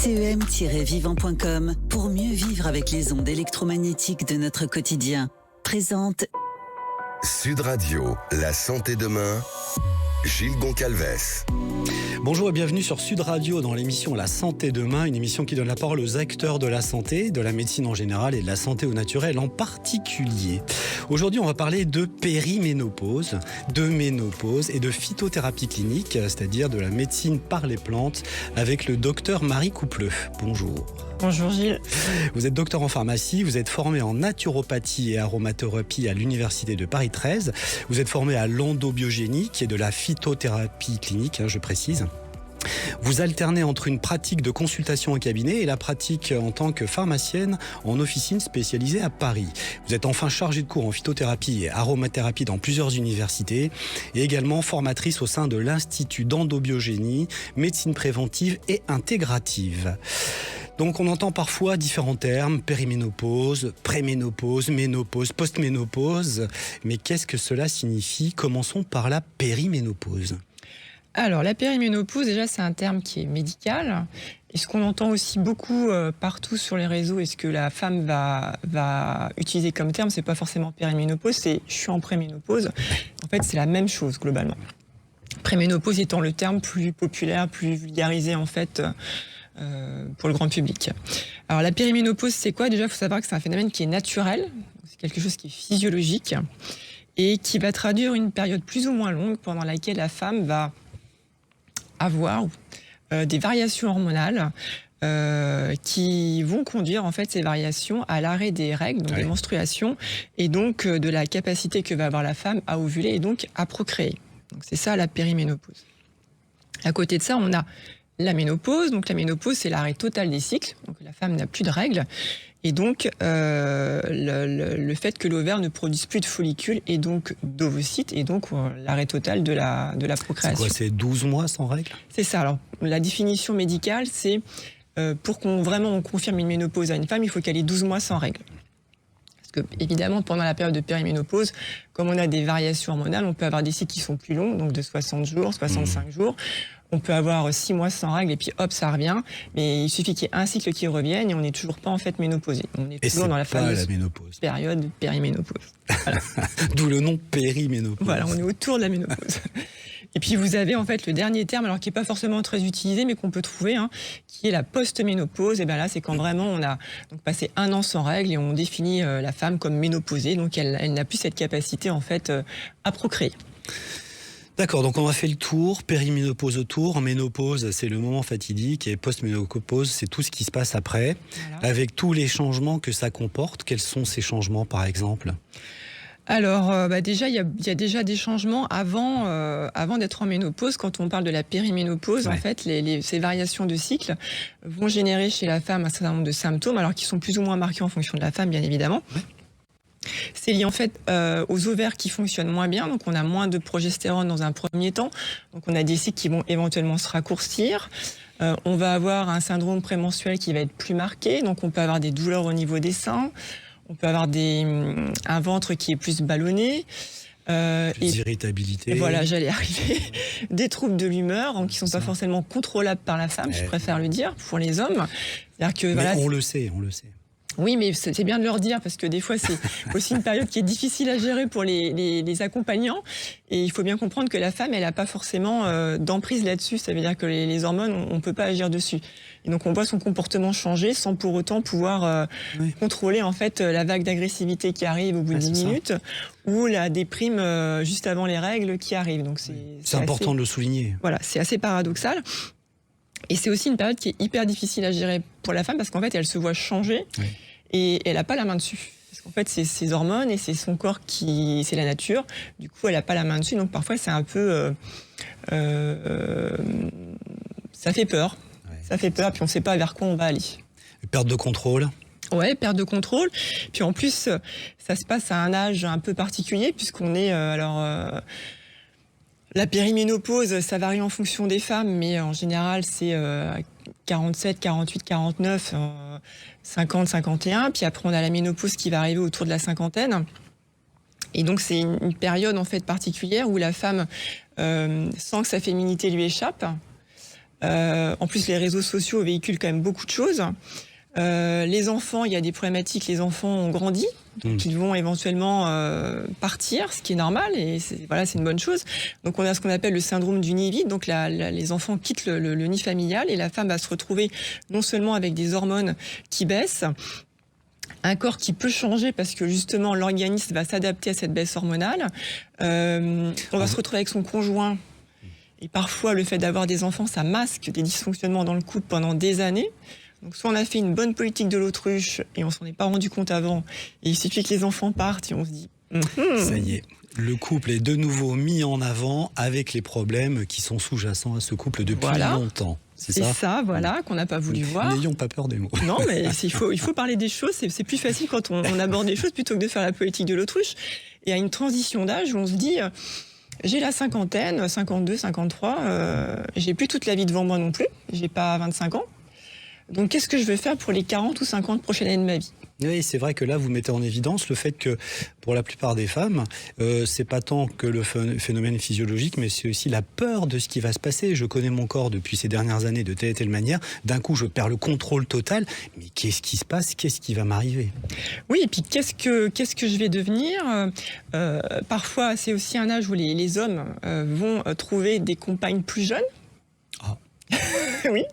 CEM-vivant.com pour mieux vivre avec les ondes électromagnétiques de notre quotidien. Présente Sud Radio, la santé demain, Gilles Goncalves. Bonjour et bienvenue sur Sud Radio dans l'émission La Santé Demain, une émission qui donne la parole aux acteurs de la santé, de la médecine en général et de la santé au naturel en particulier. Aujourd'hui, on va parler de périménopause, de ménopause et de phytothérapie clinique, c'est-à-dire de la médecine par les plantes, avec le docteur Marie Coupleux. Bonjour. Bonjour Gilles. Vous êtes docteur en pharmacie, vous êtes formé en naturopathie et aromathérapie à l'université de Paris 13. Vous êtes formé à l'endobiogénie, qui est de la phytothérapie clinique, je précise. Vous alternez entre une pratique de consultation au cabinet et la pratique en tant que pharmacienne en officine spécialisée à Paris. Vous êtes enfin chargée de cours en phytothérapie et aromathérapie dans plusieurs universités et également formatrice au sein de l'Institut d'endobiogénie, médecine préventive et intégrative. Donc on entend parfois différents termes, périménopause, préménopause, ménopause, postménopause. Mais qu'est-ce que cela signifie ? Commençons par la périménopause. Alors, la périménopause, déjà, c'est un terme qui est médical. Et ce qu'on entend aussi beaucoup partout sur les réseaux et ce que la femme va utiliser comme terme, c'est pas forcément périménopause, c'est « je suis en préménopause ». En fait, c'est la même chose, globalement. Préménopause étant le terme plus populaire, plus vulgarisé, en fait, pour le grand public. Alors, la périménopause, c'est quoi ? Déjà, il faut savoir que c'est un phénomène qui est naturel, c'est quelque chose qui est physiologique et qui va traduire une période plus ou moins longue pendant laquelle la femme va avoir des variations hormonales qui vont conduire en fait ces variations à l'arrêt des règles, donc des menstruations, et donc de la capacité que va avoir la femme à ovuler et donc à procréer. Donc c'est ça la périménopause. À côté de ça, on a la ménopause. Donc la ménopause, c'est l'arrêt total des cycles. Donc la femme n'a plus de règles. Et donc, le fait que l'ovaire ne produise plus de follicules et donc d'ovocytes, et donc l'arrêt total de la procréation. C'est quoi, c'est 12 mois sans règles ? C'est ça. Alors, la définition médicale, c'est pour qu'on confirme une ménopause à une femme, il faut qu'elle ait 12 mois sans règles. Parce que, évidemment, pendant la période de périménopause, comme on a des variations hormonales, on peut avoir des cycles qui sont plus longs, donc de 60 jours, 65 jours. On peut avoir 6 mois sans règles et puis hop, ça revient. Mais il suffit qu'il y ait un cycle qui revienne et on n'est toujours pas en fait ménopausé. On est toujours dans la fameuse période périménopause. Voilà. D'où le nom périménopause. Voilà, on est autour de la ménopause. Et puis vous avez en fait le dernier terme, alors qui n'est pas forcément très utilisé, mais qu'on peut trouver, qui est la post-ménopause. Et bien là, c'est quand vraiment on a donc passé 1 an sans règles et on définit la femme comme ménopausée. Donc elle n'a plus cette capacité en fait à procréer. D'accord, donc on a fait le tour, périménopause autour, ménopause c'est le moment fatidique et post-ménopause c'est tout ce qui se passe après, voilà. Avec tous les changements que ça comporte. Quels sont ces changements par exemple ? Alors déjà, il y a déjà des changements avant d'être en ménopause. Quand on parle de la périménopause, en fait, ces variations de cycle vont générer chez la femme un certain nombre de symptômes, alors qui sont plus ou moins marqués en fonction de la femme, bien évidemment. Ouais. C'est lié en fait aux ovaires qui fonctionnent moins bien, donc on a moins de progestérone dans un premier temps, donc on a des cycles qui vont éventuellement se raccourcir. On va avoir un syndrome prémenstruel qui va être plus marqué, donc on peut avoir des douleurs au niveau des seins, on peut avoir un ventre qui est plus ballonné. Plus d'irritabilité. Voilà, j'allais arriver. Des troubles de l'humeur qui ne sont pas forcément contrôlables par la femme, je préfère le dire, pour les hommes. C'est-à-dire que, mais on le sait. Oui, mais c'est bien de leur dire, parce que des fois, c'est aussi une période qui est difficile à gérer pour les accompagnants. Et il faut bien comprendre que la femme, elle n'a pas forcément d'emprise là-dessus. Ça veut dire que les hormones, on ne peut pas agir dessus. Et donc, on voit son comportement changer sans pour autant pouvoir contrôler en fait la vague d'agressivité qui arrive au bout de 10 minutes ou la déprime juste avant les règles qui arrive. Donc, c'est important de le souligner. Voilà, c'est assez paradoxal. Et c'est aussi une période qui est hyper difficile à gérer pour la femme parce qu'en fait, elle se voit changer et elle n'a pas la main dessus. Parce qu'en fait, c'est ses hormones et c'est son corps c'est la nature. Du coup, elle n'a pas la main dessus. Donc parfois, c'est un peu... ça fait peur. Ça fait peur, puis on ne sait pas vers quoi on va aller. Perte de contrôle. Ouais, perte de contrôle. Puis en plus, ça se passe à un âge un peu particulier puisqu'on est... La périménopause, ça varie en fonction des femmes, mais en général, c'est 47, 48, 49, 50, 51. Puis après, on a la ménopause qui va arriver autour de la cinquantaine. Et donc, c'est une période en fait particulière où la femme sent que sa féminité lui échappe. En plus, les réseaux sociaux véhiculent quand même beaucoup de choses. Les enfants, il y a des problématiques, les enfants ont grandi, donc ils vont éventuellement partir, ce qui est normal, et c'est une bonne chose. Donc on a ce qu'on appelle le syndrome du nid vide, donc les enfants quittent le nid familial, et la femme va se retrouver non seulement avec des hormones qui baissent, un corps qui peut changer parce que justement l'organisme va s'adapter à cette baisse hormonale, on va se retrouver avec son conjoint, et parfois le fait d'avoir des enfants, ça masque des dysfonctionnements dans le couple pendant des années. Donc soit on a fait une bonne politique de l'autruche et on s'en est pas rendu compte avant, et il suffit que les enfants partent et on se dit ça y est, le couple est de nouveau mis en avant avec les problèmes qui sont sous-jacents à ce couple depuis longtemps. C'est ça, qu'on n'a pas voulu voir. N'ayons pas peur des mots. Non, mais il faut parler des choses, c'est plus facile quand on aborde des choses plutôt que de faire la politique de l'autruche. Et à une transition d'âge où on se dit j'ai la cinquantaine, 52, 53, j'ai plus toute la vie devant moi non plus, j'ai pas 25 ans. Donc, qu'est-ce que je vais faire pour les 40 ou 50 prochaines années de ma vie ? Oui, c'est vrai que là, vous mettez en évidence le fait que, pour la plupart des femmes, c'est pas tant que le phénomène physiologique, mais c'est aussi la peur de ce qui va se passer. Je connais mon corps depuis ces dernières années de telle et telle manière. D'un coup, je perds le contrôle total. Mais qu'est-ce qui se passe ? Qu'est-ce qui va m'arriver ? Oui, et puis qu'est-ce que je vais devenir ? Parfois, c'est aussi un âge où les hommes vont trouver des compagnes plus jeunes. Ah. Oui.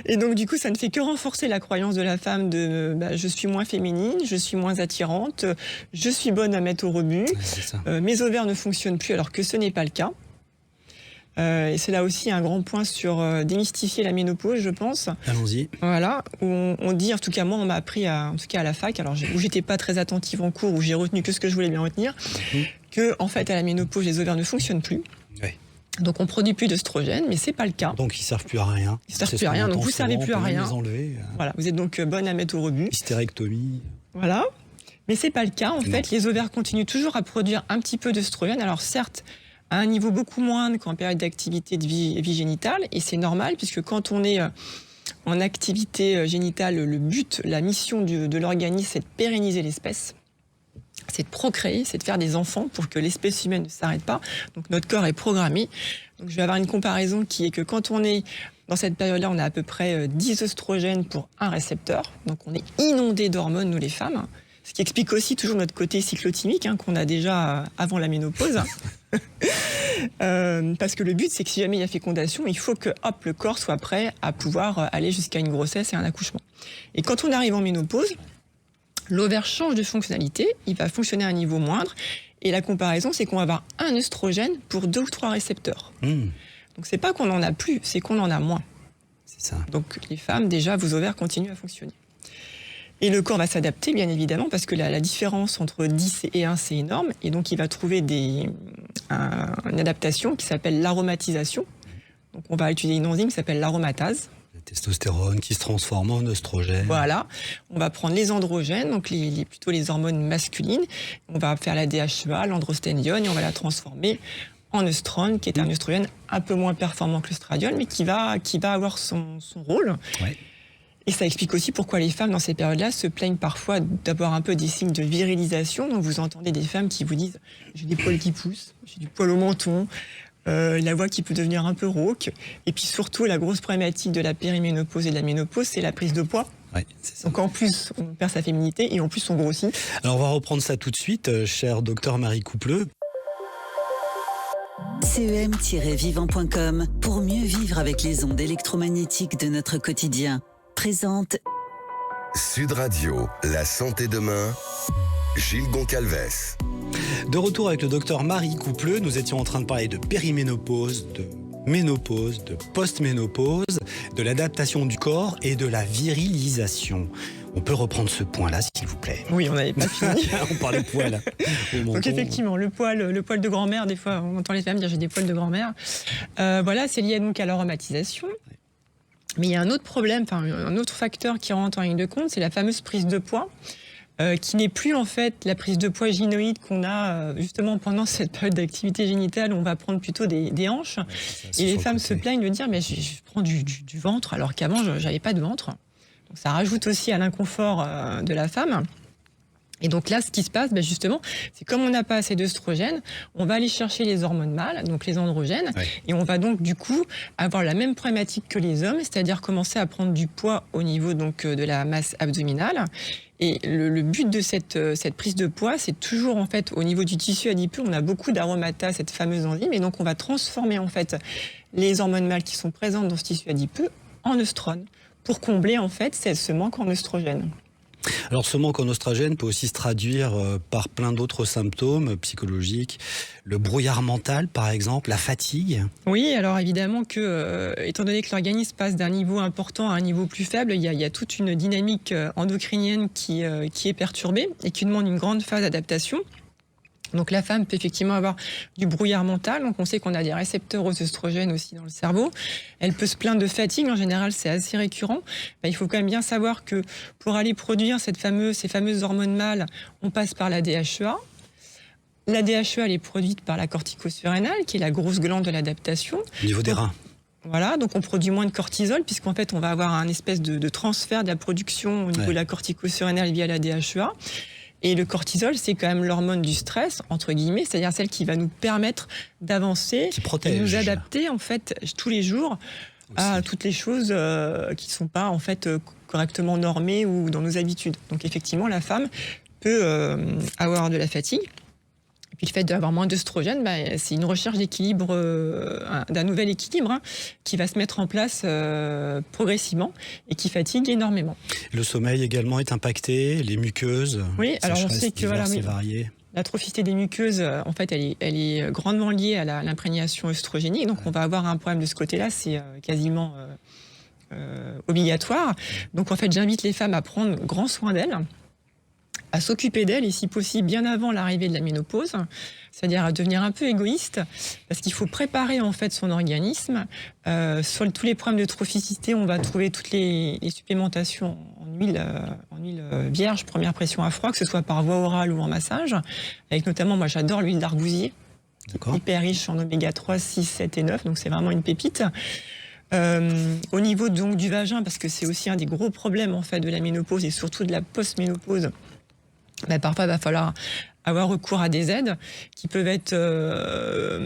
Et donc, du coup, ça ne fait que renforcer la croyance de la femme de je suis moins féminine, je suis moins attirante, je suis bonne à mettre au rebut, mes ovaires ne fonctionnent plus alors que ce n'est pas le cas. Et c'est là aussi un grand point sur démystifier la ménopause, je pense. Allons-y. Voilà, où on dit, en tout cas moi on m'a appris en tout cas à la fac, alors où j'étais pas très attentive en cours, où j'ai retenu que ce que je voulais bien retenir, que en fait à la ménopause les ovaires ne fonctionnent plus. Oui. Donc on produit plus d'œstrogène, mais c'est pas le cas. Donc ils servent plus à rien. Ils servent plus à rien, donc vous servez plus à rien. Les enlever. Voilà, vous êtes donc bonne à mettre au rebut. Hystérectomie. Voilà, mais c'est pas le cas. En fait, les ovaires continuent toujours à produire un petit peu d'œstrogène. Alors certes, à un niveau beaucoup moindre qu'en période d'activité de vie génitale, et c'est normal puisque quand on est en activité génitale, le but, la mission de l'organisme, c'est de pérenniser l'espèce. C'est de procréer, c'est de faire des enfants pour que l'espèce humaine ne s'arrête pas. Donc notre corps est programmé. Donc je vais avoir une comparaison qui est que quand on est dans cette période-là, on a à peu près 10 œstrogènes pour un récepteur. Donc on est inondé d'hormones, nous les femmes. Ce qui explique aussi toujours notre côté cyclotimique qu'on a déjà avant la ménopause. Parce que le but, c'est que si jamais il y a fécondation, il faut que le corps soit prêt à pouvoir aller jusqu'à une grossesse et un accouchement. Et quand on arrive en ménopause, l'ovaire change de fonctionnalité, il va fonctionner à un niveau moindre, et la comparaison, c'est qu'on va avoir un œstrogène pour 2 ou 3 récepteurs. Donc c'est pas qu'on en a plus, c'est qu'on en a moins. C'est ça. Donc les femmes, déjà, vos ovaires continuent à fonctionner. Et le corps va s'adapter, bien évidemment, parce que la différence entre 10 et 1, c'est énorme, et donc il va trouver une adaptation qui s'appelle l'aromatisation. Donc on va utiliser une enzyme qui s'appelle l'aromatase. Testostérone qui se transforme en oestrogène. Voilà, on va prendre les androgènes, donc plutôt les hormones masculines, on va faire la DHEA, l'androsténione, et on va la transformer en œstrone, qui est un œstrogène un peu moins performant que l'œstradiol, mais qui va avoir son rôle. Ouais. Et ça explique aussi pourquoi les femmes, dans ces périodes-là, se plaignent parfois d'avoir un peu des signes de virilisation. Donc vous entendez des femmes qui vous disent « j'ai des poils qui poussent, j'ai du poil au menton », la voix qui peut devenir un peu rauque. Et puis surtout, la grosse problématique de la périménopause et de la ménopause, c'est la prise de poids. Ouais, c'est ça. Donc en plus, on perd sa féminité et en plus, on grossit. Alors on va reprendre ça tout de suite, cher docteur Marie Coupleux. CEM-vivant.com pour mieux vivre avec les ondes électromagnétiques de notre quotidien. Présente Sud Radio, la santé demain, Gilles Goncalves. De retour avec le docteur Marie Coupleux, nous étions en train de parler de périménopause, de ménopause, de post-ménopause, de l'adaptation du corps et de la virilisation. On peut reprendre ce point-là, s'il vous plaît. Oui, on n'avait pas fini. On parlait poil. Donc effectivement, le poil de grand-mère, des fois, on entend les femmes dire j'ai des poils de grand-mère. Voilà, c'est lié donc à l'aromatisation. Mais il y a un autre problème, un autre facteur qui rentre en ligne de compte, c'est la fameuse prise de poids, qui n'est plus en fait la prise de poids gynoïde qu'on a justement pendant cette période d'activité génitale où on va prendre plutôt des hanches. Et les femmes se plaignent de dire mais je prends du ventre alors qu'avant j'avais pas de ventre. Donc ça rajoute aussi à l'inconfort de la femme. Et donc là, ce qui se passe, justement, c'est comme on n'a pas assez d'œstrogène, on va aller chercher les hormones mâles, donc les androgènes, et on va donc du coup avoir la même problématique que les hommes, c'est-à-dire commencer à prendre du poids au niveau donc de la masse abdominale. Et le but de cette prise de poids, c'est toujours en fait au niveau du tissu adipeux, on a beaucoup d'aromata, cette fameuse enzyme, et donc on va transformer en fait les hormones mâles qui sont présentes dans ce tissu adipeux en œstrone pour combler en fait ce manque en œstrogène. Alors ce manque en oestrogène peut aussi se traduire par plein d'autres symptômes psychologiques, le brouillard mental par exemple, la fatigue. Oui, alors évidemment que, étant donné que l'organisme passe d'un niveau important à un niveau plus faible, il y a toute une dynamique endocrinienne qui est perturbée et qui demande une grande phase d'adaptation. Donc la femme peut effectivement avoir du brouillard mental, donc on sait qu'on a des récepteurs aux œstrogènes aussi dans le cerveau. Elle peut se plaindre de fatigue, en général c'est assez récurrent. Il faut quand même bien savoir que pour aller produire ces fameuses hormones mâles, on passe par la DHEA. La DHEA elle est produite par la corticosurrénale, qui est la grosse glande de l'adaptation. Au niveau des reins. Voilà, donc on produit moins de cortisol, puisqu'en fait on va avoir un espèce de transfert de la production au niveau de la corticosurrénale via la DHEA. Et le cortisol, c'est quand même l'hormone du stress, entre guillemets, c'est-à-dire celle qui va nous permettre d'avancer, de nous adapter en fait tous les jours à toutes les choses qui ne sont pas en fait correctement normées ou dans nos habitudes. Donc effectivement, la femme peut avoir de la fatigue. Et puis le fait d'avoir moins d'œstrogène, c'est une recherche d'équilibre, d'un nouvel équilibre qui va se mettre en place progressivement et qui fatigue énormément. Le sommeil également est impacté, les muqueuses. Oui, alors on sait que variées. L'atrophicité des muqueuses, en fait, elle est grandement liée à l'imprégnation œstrogénique. Donc on va avoir un problème de ce côté-là, c'est quasiment obligatoire. Donc en fait, j'invite les femmes à prendre grand soin d'elles, à s'occuper d'elle et si possible bien avant l'arrivée de la ménopause, c'est-à-dire à devenir un peu égoïste, parce qu'il faut préparer en fait son organisme. Sur tous les problèmes de trophicité, on va trouver toutes les supplémentations en huile vierge, première pression à froid, que ce soit par voie orale ou en massage, avec notamment, moi j'adore l'huile d'argousier, hyper riche en oméga 3, 6, 7 et 9, donc c'est vraiment une pépite. Au niveau donc du vagin, parce que c'est aussi un des gros problèmes en fait de la ménopause et surtout de la post-ménopause, parfois il va falloir avoir recours à des aides qui peuvent être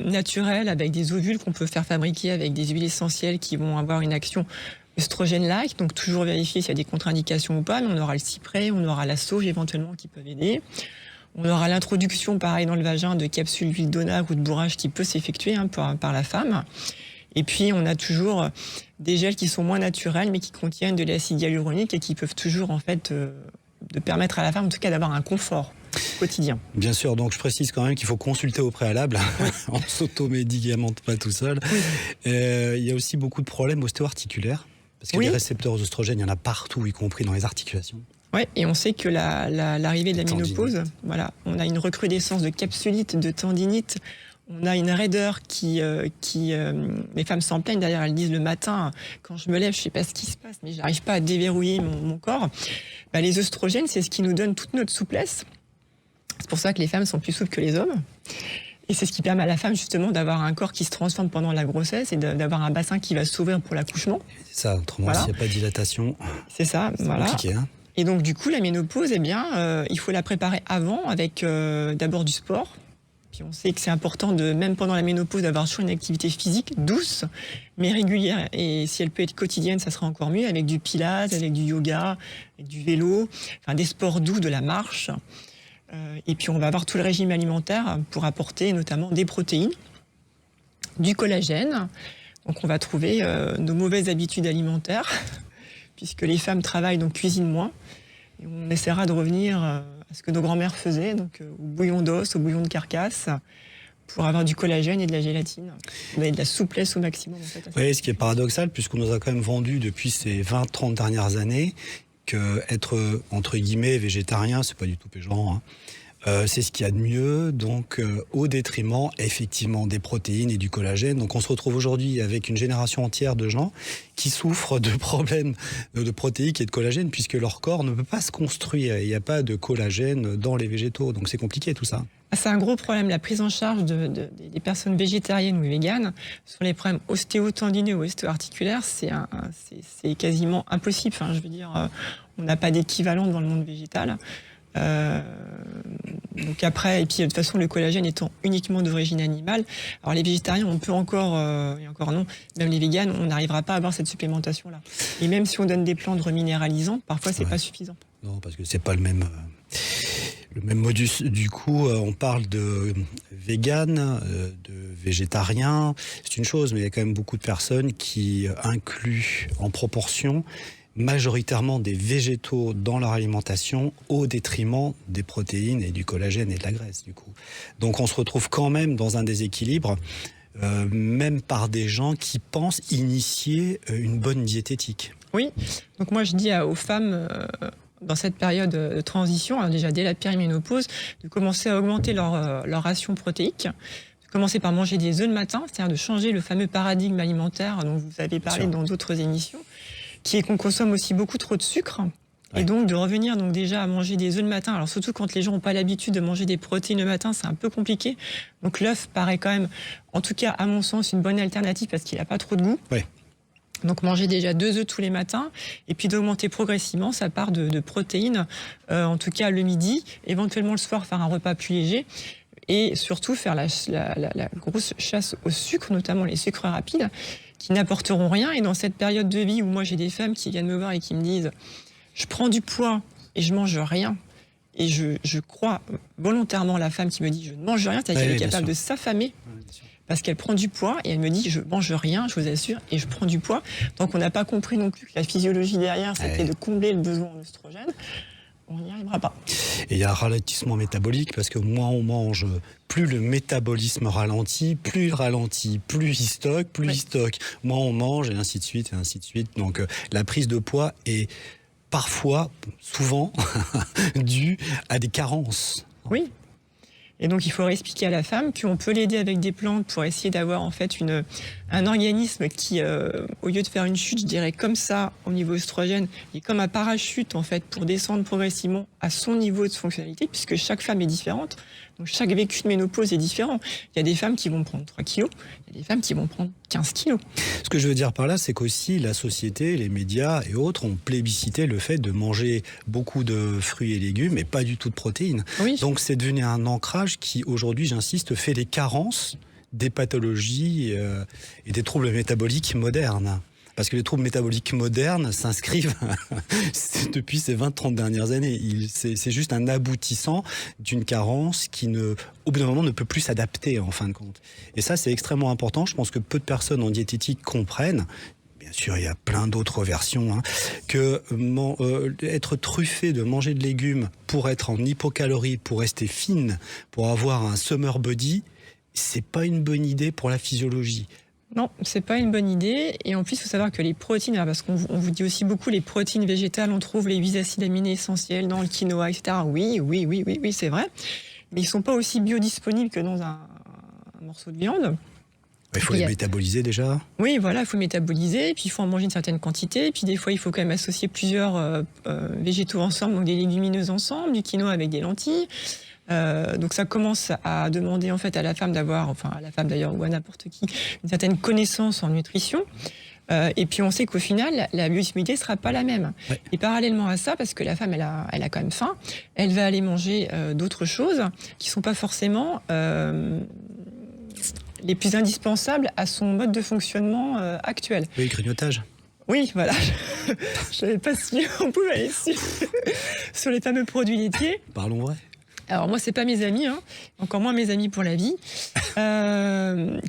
naturelles, avec des ovules qu'on peut faire fabriquer avec des huiles essentielles qui vont avoir une action œstrogène-like, donc toujours vérifier s'il y a des contre-indications ou pas, mais on aura le cyprès, on aura la sauge éventuellement qui peuvent aider. On aura l'introduction, pareil, dans le vagin de capsules d'huile d'onagre ou de bourrage qui peut s'effectuer par la femme. Et puis, on a toujours des gels qui sont moins naturels, mais qui contiennent de l'acide hyaluronique et qui peuvent toujours, en fait, de permettre à la femme, en tout cas, d'avoir un confort quotidien. Bien sûr, donc je précise quand même qu'il faut consulter au préalable. On ne s'automédicamente pas tout seul. Oui. Il y a aussi beaucoup de problèmes ostéo-articulaires, parce que les récepteurs aux oestrogènes, il y en a partout, y compris dans les articulations. Oui, et on sait que l'arrivée de la ménopause, voilà, on a une recrudescence de capsulite, de tendinite. On a une raideur les femmes s'en plaignent, d'ailleurs elles disent le matin, quand je me lève, je ne sais pas ce qui se passe, mais je n'arrive pas à déverrouiller mon corps. Les œstrogènes, c'est ce qui nous donne toute notre souplesse. C'est pour ça que les femmes sont plus souples que les hommes. Et c'est ce qui permet à la femme justement d'avoir un corps qui se transforme pendant la grossesse et d'avoir un bassin qui va s'ouvrir pour l'accouchement. C'est ça, autrement s'il n'y a pas de dilatation, c'est ça, voilà. Compliqué. Et donc du coup, la ménopause, il faut la préparer avant avec d'abord du sport. Puis on sait que c'est important, même pendant la ménopause, d'avoir toujours une activité physique douce, mais régulière. Et si elle peut être quotidienne, ça sera encore mieux, avec du pilates, avec du yoga, avec du vélo, des sports doux, de la marche. Et puis on va avoir tout le régime alimentaire pour apporter notamment des protéines, du collagène. Donc on va trouver nos mauvaises habitudes alimentaires, puisque les femmes travaillent, donc cuisinent moins. Et on essaiera de revenir à ce que nos grands-mères faisaient, donc au bouillon d'os, au bouillon de carcasse, pour avoir du collagène et de la gélatine. On a de la souplesse au maximum. En fait, oui, ce qui est paradoxal, puisqu'on nous a quand même vendu depuis ces 20-30 dernières années qu'être, entre guillemets, végétarien, c'est pas du tout péjoratif, c'est ce qu'il y a de mieux, donc au détriment effectivement des protéines et du collagène. Donc on se retrouve aujourd'hui avec une génération entière de gens qui souffrent de problèmes de protéines et de collagène, puisque leur corps ne peut pas se construire. Il n'y a pas de collagène dans les végétaux, donc c'est compliqué tout ça. C'est un gros problème, la prise en charge des personnes végétariennes ou véganes sur les problèmes ostéo-tendineux ou ostéo-articulaires, c'est quasiment impossible. Je veux dire, on n'a pas d'équivalent dans le monde végétal. Donc après, et puis de toute façon, le collagène étant uniquement d'origine animale, alors les végétariens, on peut encore, et encore non, même les véganes, on n'arrivera pas à avoir cette supplémentation-là. Et même si on donne des plantes reminéralisantes, parfois c'est pas suffisant. Non, parce que c'est pas le même modus. Du coup, on parle de vegan, de végétarien, c'est une chose, mais il y a quand même beaucoup de personnes qui incluent en proportion majoritairement des végétaux dans leur alimentation au détriment des protéines et du collagène et de la graisse, du coup. Donc on se retrouve quand même dans un déséquilibre, même par des gens qui pensent initier une bonne diététique. Oui, donc moi je dis aux femmes dans cette période de transition, alors déjà dès la périménopause, de commencer à augmenter leur ration protéique, de commencer par manger des œufs le matin, c'est-à-dire de changer le fameux paradigme alimentaire dont vous avez parlé dans d'autres émissions, qui est qu'on consomme aussi beaucoup trop de sucre. Et donc de revenir donc déjà à manger des œufs le matin. Alors surtout quand les gens n'ont pas l'habitude de manger des protéines le matin, c'est un peu compliqué. Donc l'œuf paraît quand même, en tout cas à mon sens, une bonne alternative parce qu'il n'a pas trop de goût. Oui. Donc manger déjà 2 œufs tous les matins et puis d'augmenter progressivement sa part de protéines, en tout cas le midi, éventuellement le soir faire un repas plus léger. Et surtout faire la grosse chasse au sucre, notamment les sucres rapides, qui n'apporteront rien. Et dans cette période de vie où moi j'ai des femmes qui viennent me voir et qui me disent « je prends du poids et je mange rien », et je crois volontairement la femme qui me dit « je ne mange rien », c'est-à-dire qu'elle est capable de s'affamer parce qu'elle prend du poids et elle me dit « je mange rien, je vous assure, et je prends du poids ». Donc on n'a pas compris non plus que la physiologie derrière, c'était de combler le besoin en oestrogène. On n'y arrivera pas. Et il y a un ralentissement métabolique parce que moins on mange, plus le métabolisme ralentit, plus il ralentit, plus il stocke, il stocke, moins on mange et ainsi de suite et ainsi de suite. Donc la prise de poids est parfois, souvent, due à des carences. Oui. Et donc il faudrait expliquer à la femme qu'on peut l'aider avec des plantes pour essayer d'avoir en fait un organisme qui, au lieu de faire une chute, je dirais comme ça au niveau oestrogène, est comme un parachute en fait pour descendre progressivement à son niveau de fonctionnalité, puisque chaque femme est différente. Donc chaque vécu de ménopause est différent. Il y a des femmes qui vont prendre 3 kilos, il y a des femmes qui vont prendre 15 kilos. Ce que je veux dire par là, c'est qu'aussi la société, les médias et autres ont plébiscité le fait de manger beaucoup de fruits et légumes et pas du tout de protéines. Oui. Donc c'est devenu un ancrage qui, aujourd'hui, j'insiste, fait les carences des pathologies et des troubles métaboliques modernes. Parce que les troubles métaboliques modernes s'inscrivent depuis ces 20-30 dernières années. C'est juste un aboutissant d'une carence qui, au bout d'un moment, ne peut plus s'adapter, en fin de compte. Et ça, c'est extrêmement important. Je pense que peu de personnes en diététique comprennent, bien sûr, il y a plein d'autres versions, que être truffé de manger de légumes pour être en hypocalorie, pour rester fine, pour avoir un summer body, c'est pas une bonne idée pour la physiologie. Non, c'est pas une bonne idée. Et en plus, il faut savoir que les protéines, parce qu'on vous dit aussi beaucoup, les protéines végétales, on trouve les 8 acides aminés essentiels dans le quinoa, etc. Oui, c'est vrai. Mais ils sont pas aussi biodisponibles que dans un morceau de viande. Il faut les métaboliser déjà. Oui, voilà, il faut métaboliser, et puis il faut en manger une certaine quantité, et puis des fois il faut quand même associer plusieurs végétaux ensemble, donc des légumineuses ensemble, du quinoa avec des lentilles. Donc ça commence à demander en fait à la femme d'avoir, enfin à la femme d'ailleurs ou à n'importe qui, une certaine connaissance en nutrition. Et puis on sait qu'au final, la biodisponibilité ne sera pas la même. Ouais. Et parallèlement à ça, parce que la femme elle a quand même faim, elle va aller manger d'autres choses qui ne sont pas forcément les plus indispensables à son mode de fonctionnement actuel. Oui, le grignotage. Oui, voilà. Je ne savais pas si on pouvait aller sur les fameux produits laitiers. Parlons vrai. Alors moi, c'est pas mes amis, encore moins mes amis pour la vie,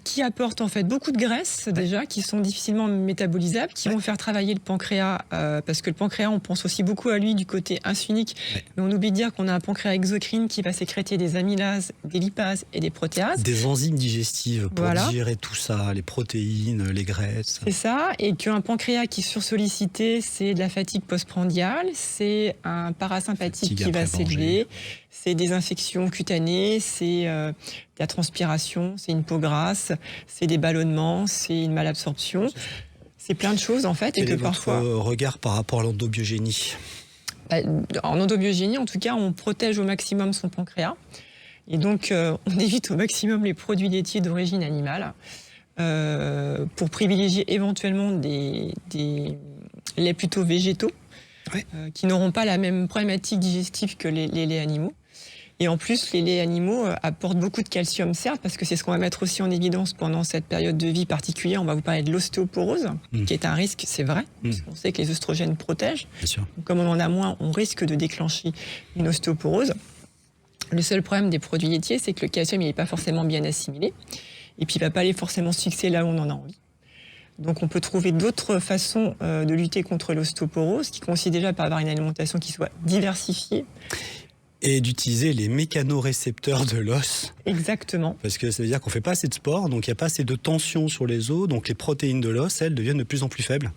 qui apportent en fait beaucoup de graisses déjà, qui sont difficilement métabolisables, qui vont faire travailler le pancréas, parce que le pancréas, on pense aussi beaucoup à lui du côté insulinique, mais on oublie de dire qu'on a un pancréas exocrine qui va sécréter des amylases, des lipases et des protéases. Des enzymes digestives pour digérer tout ça, les protéines, les graisses. C'est ça, et qu'un pancréas qui est sursollicité, c'est de la fatigue postprandiale, c'est un parasympathique qui va s'élever. C'est des infections cutanées, c'est de la transpiration, c'est une peau grasse, c'est des ballonnements, c'est une malabsorption. C'est plein de choses en fait. Quel est votre regard par rapport à l'endobiogénie ? En endobiogénie, en tout cas, on protège au maximum son pancréas. Et donc, on évite au maximum les produits laitiers d'origine animale pour privilégier éventuellement des laits plutôt végétaux. Oui. Qui n'auront pas la même problématique digestive que les laits animaux. Et en plus, les laits animaux apportent beaucoup de calcium, certes, parce que c'est ce qu'on va mettre aussi en évidence pendant cette période de vie particulière. On va vous parler de l'ostéoporose, qui est un risque, c'est vrai, parce qu'on sait que les œstrogènes protègent. Bien sûr. Donc, comme on en a moins, on risque de déclencher une ostéoporose. Le seul problème des produits laitiers, c'est que le calcium, il n'est pas forcément bien assimilé. Et puis, il ne va pas aller forcément se fixer là où on en a envie. Donc, on peut trouver d'autres façons de lutter contre l'ostéoporose, qui consiste déjà par avoir une alimentation qui soit diversifiée. Et d'utiliser les mécanorécepteurs de l'os. Exactement. Parce que ça veut dire qu'on ne fait pas assez de sport, donc il n'y a pas assez de tension sur les os, donc les protéines de l'os, elles, deviennent de plus en plus faibles.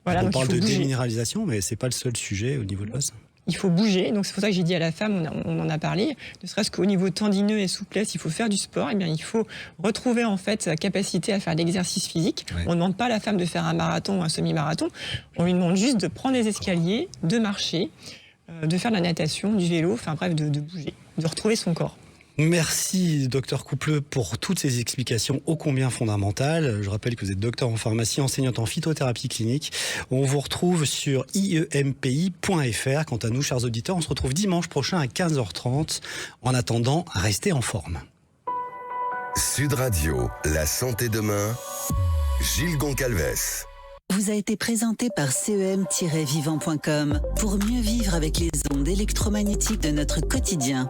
Voilà, on parle de bouger. déminéralisation, mais ce n'est pas le seul sujet au niveau de l'os. Il faut bouger, donc c'est pour ça que j'ai dit à la femme, on en a parlé, ne serait-ce qu'au niveau tendineux et souplesse, il faut faire du sport, et bien il faut retrouver en fait sa capacité à faire de l'exercice physique. Ouais. On ne demande pas à la femme de faire un marathon ou un semi-marathon, on lui demande juste de prendre les escaliers, de marcher, de faire de la natation, du vélo, enfin bref, de bouger, de retrouver son corps. Merci, docteur Coupleux, pour toutes ces explications ô combien fondamentales. Je rappelle que vous êtes docteur en pharmacie, enseignante en phytothérapie clinique. On vous retrouve sur iempi.fr. Quant à nous, chers auditeurs, on se retrouve dimanche prochain à 15h30. En attendant, restez en forme. Sud Radio, la santé demain, Gilles Goncalves. Vous a été présenté par CEM-vivant.com pour mieux vivre avec les ondes électromagnétiques de notre quotidien.